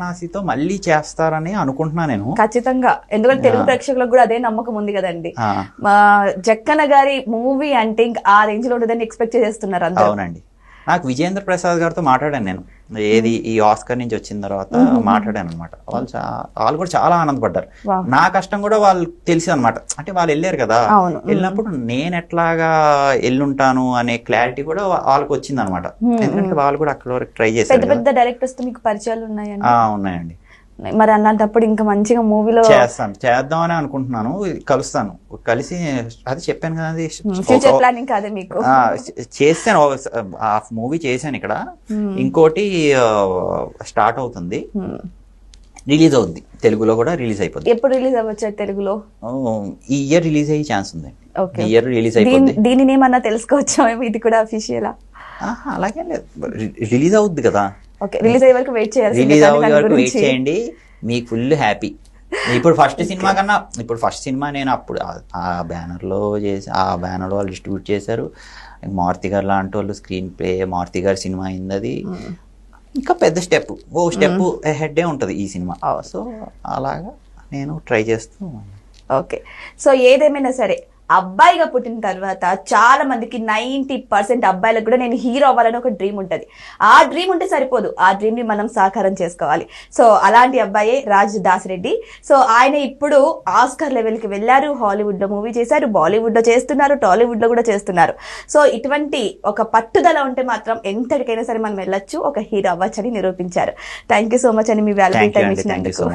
వారణాసితో మళ్ళీ చేస్తారని అనుకుంటున్నా నేను. ఖచ్చితంగా, ఎందుకంటే తెలుగు ప్రేక్షకులకు కూడా అదే నమ్మకం ఉంది కదండి. జక్కన గారి మూవీ అంటే ఇంకా ఆ రేంజ్ లో ఉంటుందని ఎక్స్పెక్ట్ చేస్తున్నారు అందరూ. అవునండి, నాకు విజేంద్ర ప్రసాద్ గారితో మాట్లాడాను నేను, ఏది ఈ ఆస్కర్ నుంచి వచ్చిన తర్వాత మాట్లాడాను అనమాట. వాళ్ళు కూడా చాలా ఆనందపడ్డారు. నా కష్టం కూడా వాళ్ళు తెలిసి అనమాట, అంటే వాళ్ళు వెళ్ళారు కదా, వెళ్ళినప్పుడు నేను ఎట్లాగా వెళ్ళుంటాను అనే క్లారిటీ కూడా వాళ్ళకి వచ్చింది అనమాట. ఎందుకంటే వాళ్ళు కూడా అక్కడ వరకు ట్రై చేశారు. పెద్ద పెద్ద డైరెక్టర్స్ తో మీకు పరిచయాలు ఉన్నాయండి? ఉన్నాయండి. మరి అలాంటప్పుడు ఇంకా మంచిగా మూవీలో చేద్దామని అనుకుంటున్నాను, కలుస్తాను, కలిసి అది చెప్పాను కదా, అది ఫ్యూచర్ ప్లానింగ్ కాదే మీకు? చేస్తాను, ఆ మూవీ చేశాను ఇక్కడ, ఇంకోటి స్టార్ట్ అవుతుంది, రిలీజ్ అవుద్ది, తెలుగులో కూడా రిలీజ్ అయిపోద్ది. ఎప్పుడు రిలీజ్ అవ్వచ్చు తెలుగులో? ఈ ఇయర్ రిలీజ్ అయ్యే ఛాన్స్ ఉంది. ఈ ఇయర్ రిలీజ్ అయిపోద్ది. దీనిని ఏమన్నా తెలుసుకోవచ్చా, ఇది కూడా అఫీషియలా? అలాగే లేదు, రిలీజ్ అవుద్ది కదా. రిలీజ్ అయ్యే వరకు వెయిట్ చేయాలి. రిలీజ్ అయ్యే వరకు వెయిట్ చేయండి, మీకు ఫుల్ హ్యాపీ. ఇప్పుడు ఫస్ట్ సినిమా కన్నా, ఇప్పుడు ఫస్ట్ సినిమా నేను అప్పుడు ఆ బ్యానర్లో చేసి, ఆ బ్యానర్లో వాళ్ళు డిస్ట్రిబ్యూట్ చేశారు. మారుతి గారు లాంటి వాళ్ళు స్క్రీన్ ప్లే, మారుతి గారి సినిమా అయింది, అది ఇంకా పెద్ద స్టెప్, స్టెప్ హెడ్డే ఉంటుంది ఈ సినిమా. సో అలాగా నేను ట్రై చేస్తూ. ఓకే, సో ఏదేమైనా సరే అబ్బాయిగా పుట్టిన తర్వాత చాలా మందికి 90% అబ్బాయిలకు కూడా నేను హీరో అవ్వాలని ఒక డ్రీమ్ ఉంటుంది. ఆ డ్రీమ్ ఉంటే సరిపోదు, ఆ డ్రీమ్ ని మనం సాకారం చేసుకోవాలి. సో అలాంటి అబ్బాయే రాజ్ దాసిరెడ్డి. సో ఆయన ఇప్పుడు ఆస్కార్ లెవెల్ కి వెళ్ళారు, హాలీవుడ్ లో మూవీ చేశారు, బాలీవుడ్ లో చేస్తున్నారు, టాలీవుడ్ లో కూడా చేస్తున్నారు. సో ఇటువంటి ఒక పట్టుదల ఉంటే మాత్రం ఎంతటికైనా సరే మనం వెళ్ళొచ్చు, ఒక హీరో అవ్వచ్చు అని నిరూపించారు. థ్యాంక్ యూ సో మచ్ అని మీ వాల్యుబుల్ టైం ఇచ్చినందుకు.